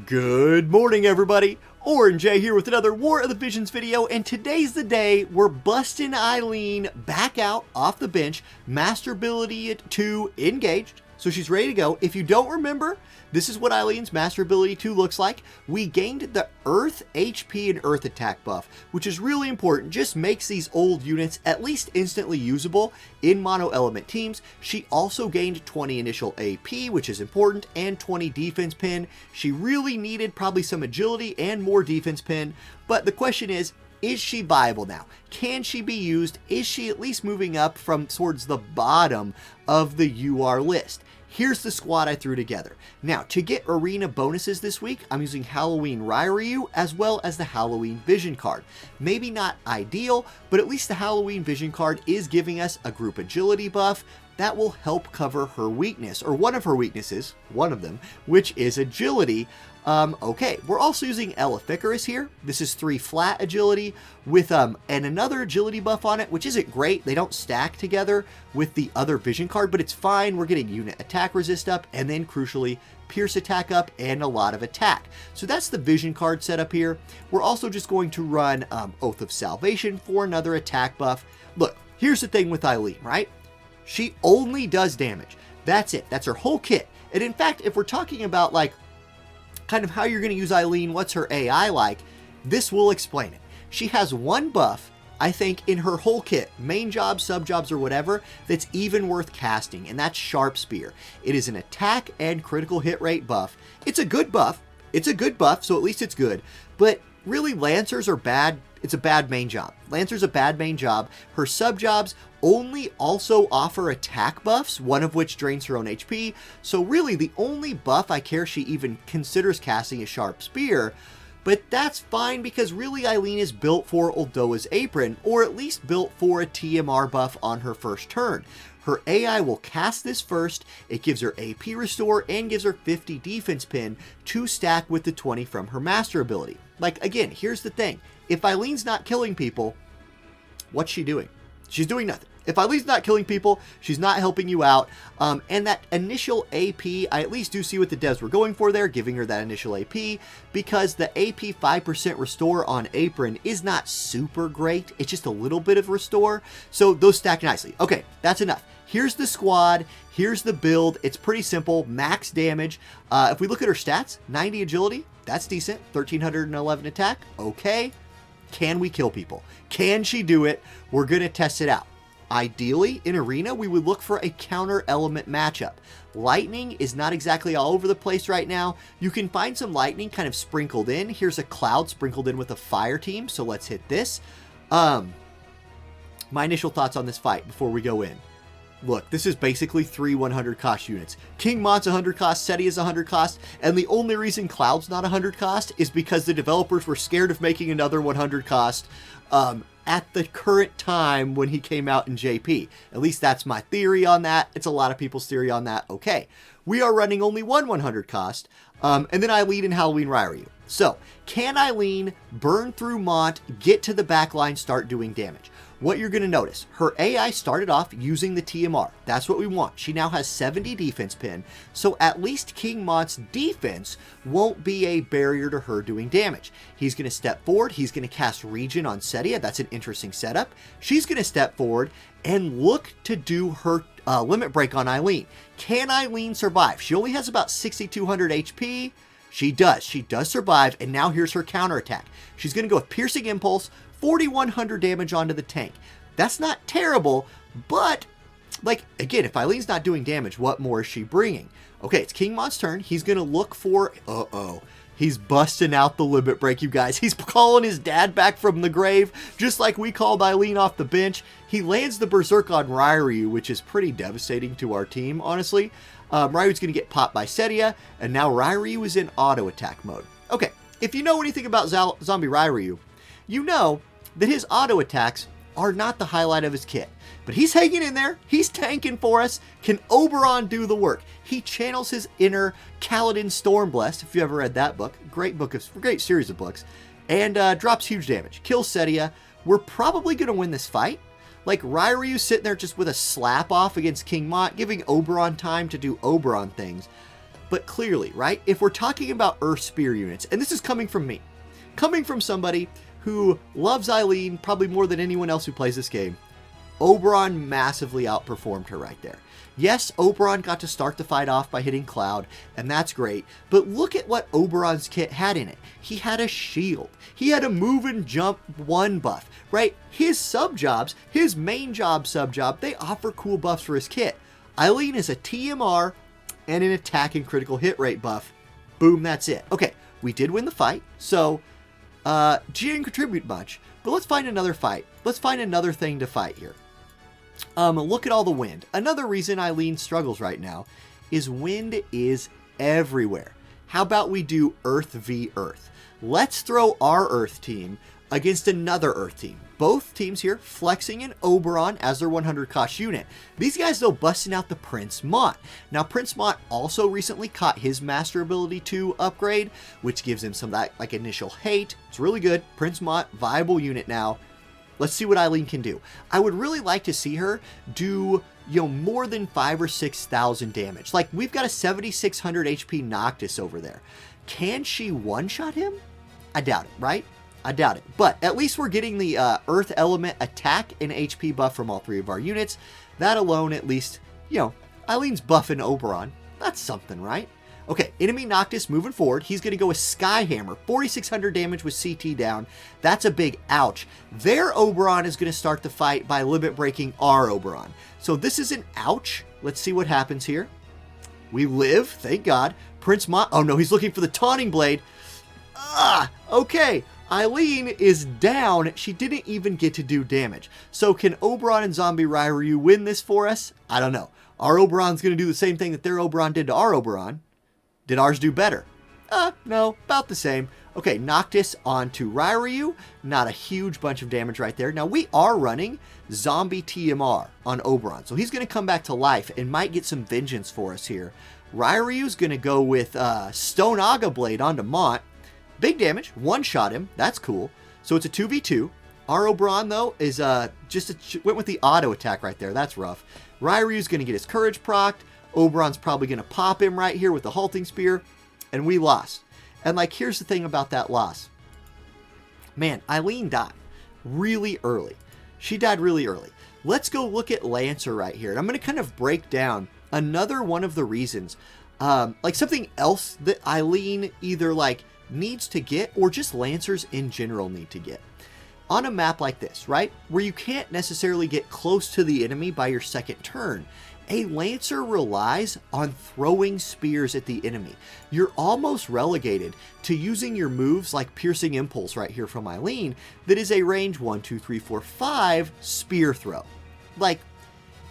Good morning, everybody. Orange J here with another War of the Visions video, and today's the day we're busting Aileen back out off the bench, master ability 2 engaged, so she's ready to go. If you don't remember, this is what Aileen's master ability 2 looks like. We gained the Earth HP and Earth attack buff, which is really important, just makes these old units at least instantly usable in mono element teams. She also gained 20 initial AP, which is important, and 20 defense pin. She really needed probably some agility and more defense pin, but the question is she viable now? Can she be used? Is she at least moving up from towards the bottom of the UR list? Here's the squad I threw together. Now, to get arena bonuses this week, I'm using Halloween Ryu as well as the Halloween Vision card. Maybe not ideal, but at least the Halloween Vision card is giving us a group agility buff that will help cover her weakness, or one of her weaknesses, one of them, which is agility. Okay, we're also using Eleficarus here. This is 3 flat agility with and another agility buff on it, which isn't great. They don't stack together with the other vision card, but it's fine. We're getting unit attack resist up, and then crucially, pierce attack up, and a lot of attack. So that's the vision card setup here. We're also just going to run Oath of Salvation for another attack buff. Look, here's the thing with Aileen, right? She only does damage. That's it. That's her whole kit. And in fact, if we're talking about like kind of how you're going to use Aileen, what's her AI like, this will explain it. She has one buff, I think, in her whole kit, main jobs, sub jobs, or whatever, that's even worth casting, and that's Sharp Spear. It is an attack and critical hit rate buff. It's a good buff. It's a good buff, so at least it's good. But really, Lancers are bad. It's a bad main job. Lancer's a bad main job. Her sub jobs only also offer attack buffs, one of which drains her own HP. So really, the only buff I care she even considers casting is Sharp Spear. But that's fine because really Aileen is built for Uldoa's Apron, or at least built for a TMR buff on her first turn. Her AI will cast this first, it gives her AP restore, and gives her 50 defense pin to stack with the 20 from her master ability. Like, again, here's the thing. If Aileen's not killing people, what's she doing? She's doing nothing. If Aileen's not killing people, she's not helping you out. And that initial AP, I at least do see what the devs were going for there, giving her that initial AP, because the AP 5% restore on Apron is not super great. It's just a little bit of restore. So those stack nicely. Okay, that's enough. Here's the squad. Here's the build. It's pretty simple. Max damage. If we look at her stats, 90 agility, that's decent. 1311 attack. Okay. Can we kill people? Can she do it? We're going to test it out. Ideally, in Arena, we would look for a counter element matchup. Lightning is not exactly all over the place right now. You can find some lightning kind of sprinkled in. Here's a cloud sprinkled in with a fire team, so let's hit this. My initial thoughts on this fight before we go in. Look, this is basically 3 100 cost units. King Mont's 100 cost, SETI is 100 cost, and the only reason Cloud's not 100 cost is because the developers were scared of making another 100 cost at the current time when he came out in JP. At least that's my theory on that. It's a lot of people's theory on that. Okay, we are running only one 100 cost, and then Aileen and Halloween Ryu. So, can Aileen burn through Mont, get to the back line, start doing damage? What you're going to notice, her AI started off using the TMR. That's what we want. She now has 70 defense pin, so at least King Mont's defense won't be a barrier to her doing damage. He's going to step forward. He's going to cast Regen on Setia. That's an interesting setup. She's going to step forward and look to do her limit break on Aileen. Can Aileen survive? She only has about 6,200 HP. She does. She does survive, and now here's her counterattack. She's going to go with Piercing Impulse, 4,100 damage onto the tank. That's not terrible, but, like, again, if Aileen's not doing damage, what more is she bringing? Okay, it's King Mont's turn. He's going to look for... He's busting out the limit break, you guys. He's calling his dad back from the grave, just like we called Aileen off the bench. He lands the Berserk on Ryu, which is pretty devastating to our team, honestly. Ryu's going to get popped by Setia, and now Ryu is in auto attack mode. Okay, if you know anything about Zombie Ryu, you know that his auto attacks are not the highlight of his kit. But he's hanging in there. He's tanking for us. Can Oberon do the work? He channels his inner Kaladin Stormblessed, if you ever read that book. Great series of books. And drops huge damage. Kills Setia. We're probably going to win this fight. Like, Ryu's sitting there just with a slap off against King Mont, giving Oberon time to do Oberon things. But clearly, right, if we're talking about Earth Spear units, and this is coming from me, coming from somebody who loves Aileen probably more than anyone else who plays this game, Oberon massively outperformed her right there. Yes, Oberon got to start the fight off by hitting Cloud, and that's great, but look at what Oberon's kit had in it. He had a shield. He had a move and jump 1 buff, right? His sub-jobs, his main job sub-job, they offer cool buffs for his kit. Aileen is a TMR and an attack and critical hit rate buff. Boom, that's it. Okay, we did win the fight, so she didn't contribute much, but let's find another fight. Let's find another thing to fight here. Look at all the wind. Another reason Aileen struggles right now is wind is everywhere. How about we do Earth v Earth? Let's throw our Earth team against another Earth team. Both teams here flexing in Oberon as their 100 cost unit. These guys though busting out the Prince Mont. Now Prince Mont also recently caught his Master Ability 2 upgrade, which gives him some of that like initial hate. It's really good. Prince Mont, viable unit now. Let's see what Aileen can do. I would really like to see her do, more than 5,000 or 6,000 damage. Like, we've got a 7,600 HP Noctis over there. Can she one-shot him? I doubt it, right? I doubt it. But at least we're getting the Earth Element attack and HP buff from all 3 of our units. That alone, at least, Eileen's buffing Oberon. That's something, right? Okay, enemy Noctis moving forward. He's going to go with Skyhammer. 4,600 damage with CT down. That's a big ouch. Their Oberon is going to start the fight by limit breaking our Oberon. So this is an ouch. Let's see what happens here. We live, thank God. Prince Mont. Oh no, he's looking for the Taunting Blade. Okay. Aileen is down. She didn't even get to do damage. So can Oberon and Zombie Ryu win this for us? I don't know. Our Oberon's going to do the same thing that their Oberon did to our Oberon. Did ours do better? No, about the same. Okay, Noctis onto Ryu. Not a huge bunch of damage right there. Now, we are running Zombie TMR on Oberon, so he's going to come back to life and might get some vengeance for us here. Ryu's going to go with Stone Aga Blade onto Mont. Big damage, one-shot him. That's cool. So it's a 2v2. Our Oberon, though, is went with the auto attack right there. That's rough. Ryu's going to get his courage procced. Oberon's probably going to pop him right here with the halting spear, and we lost. And like, here's the thing about that loss. Man, Aileen died really early. She died really early. Let's go look at Lancer right here. And I'm going to kind of break down another one of the reasons, like something else that Aileen either like needs to get or just Lancers in general need to get. On a map like this, right, where you can't necessarily get close to the enemy by your second turn, a Lancer relies on throwing spears at the enemy. You're almost relegated to using your moves like Piercing Impulse right here from Aileen that is a range 1, 2, 3, 4, 5 spear throw. Like,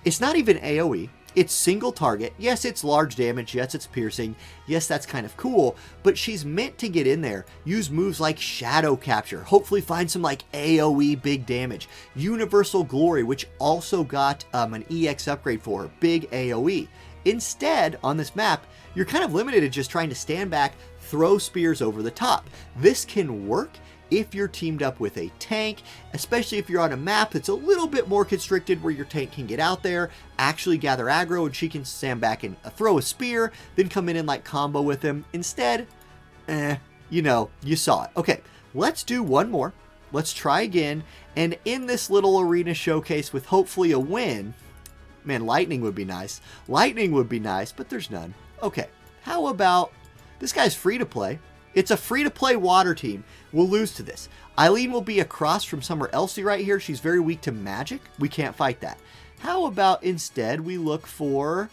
it's not even AoE. It's single target. Yes, it's large damage. Yes, it's piercing. Yes, that's kind of cool. But she's meant to get in there, use moves like Shadow Capture, hopefully find some like AoE big damage. Universal Glory, which also got an EX upgrade for her, big AoE. Instead, on this map, you're kind of limited to just trying to stand back, throw spears over the top. This can work if you're teamed up with a tank, especially if you're on a map that's a little bit more constricted where your tank can get out there, actually gather aggro, and she can stand back and throw a spear, then come in and like combo with him. Instead, you saw it. Okay, let's do one more. Let's try again. And in this little arena showcase with hopefully a win, man, lightning would be nice. Lightning would be nice, but there's none. Okay, how about, this guy's free to play. It's a free-to-play water team. We'll lose to this. Aileen will be across from Summer Elsie right here. She's very weak to magic. We can't fight that. How about instead we look for...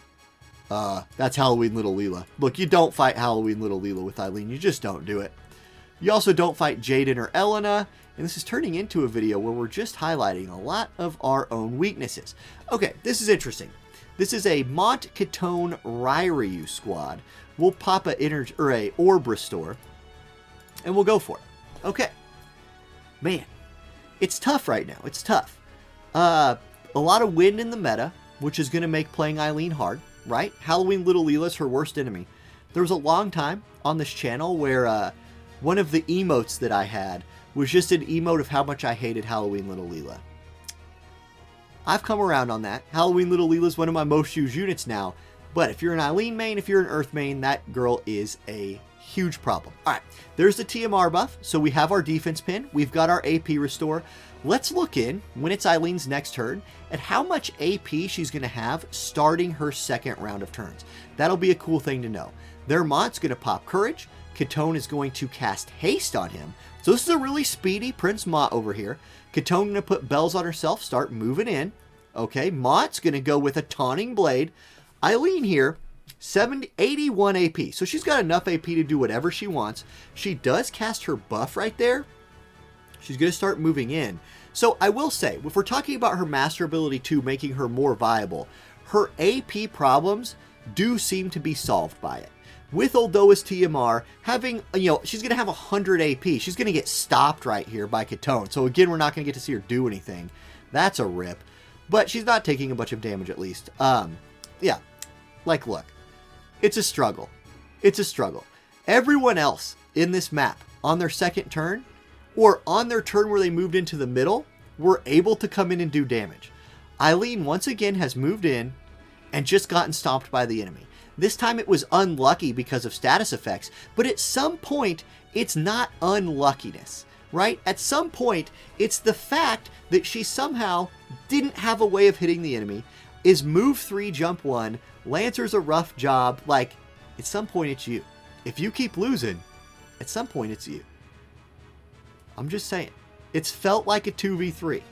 that's Halloween Little Leela. Look, you don't fight Halloween Little Leela with Aileen. You just don't do it. You also don't fight Jaden or Elena. And this is turning into a video where we're just highlighting a lot of our own weaknesses. Okay, this is interesting. This is a Mont Ketone Ryu squad. We'll pop a Orb Restore, and we'll go for it. Okay. Man, it's tough right now. It's tough. A lot of wind in the meta, which is going to make playing Aileen hard, right? Halloween Little Leela's her worst enemy. There was a long time on this channel where one of the emotes that I had was just an emote of how much I hated Halloween Little Leela. I've come around on that. Halloween Little Leela is one of my most used units now. But if you're an Aileen main, if you're an Earth main, that girl is a huge problem. All right, there's the TMR buff. So we have our defense pin. We've got our AP restore. Let's look in, when it's Eileen's next turn, at how much AP she's going to have starting her second round of turns. That'll be a cool thing to know. Their Mont's going to pop Courage. Katone is going to cast Haste on him. So this is a really speedy Prince Mont over here. Katone going to put bells on herself, start moving in. Okay, Mont's going to go with a Taunting Blade. Aileen here, 81 AP. So she's got enough AP to do whatever she wants. She does cast her buff right there. She's going to start moving in. So I will say, if we're talking about her Master Ability 2 making her more viable, her AP problems do seem to be solved by it. With Oldoa's TMR, having, she's going to have 100 AP. She's going to get stopped right here by Katone. So again, we're not going to get to see her do anything. That's a rip. But she's not taking a bunch of damage at least. Yeah. Like, look. It's a struggle. It's a struggle. Everyone else in this map, on their second turn, or on their turn where they moved into the middle, were able to come in and do damage. Aileen, once again, has moved in and just gotten stomped by the enemy. This time it was unlucky because of status effects, but at some point, it's not unluckiness, right? At some point, it's the fact that she somehow didn't have a way of hitting the enemy, is move 3, jump 1, Lancer's a rough job. Like, at some point, it's you. If you keep losing, at some point, it's you. I'm just saying. It's felt like a 2v3.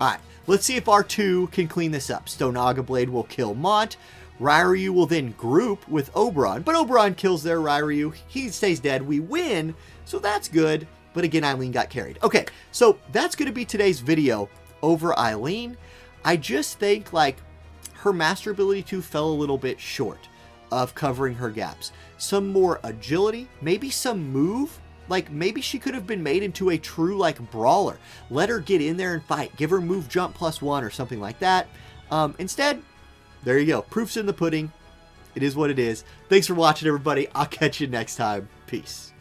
Alright, let's see if R2 can clean this up. Stonaga Blade will kill Mont. Ryryu will then group with Oberon, but Oberon kills their Ryryu. He stays dead. We win, so that's good. But again, Aileen got carried. Okay, so that's going to be today's video over Aileen. I just think, like, her Master Ability 2 fell a little bit short of covering her gaps. Some more agility, maybe some move. Like, maybe she could have been made into a true, like, brawler. Let her get in there and fight. Give her move jump +1 or something like that. Instead, there you go. Proof's in the pudding. It is what it is. Thanks for watching, everybody. I'll catch you next time. Peace.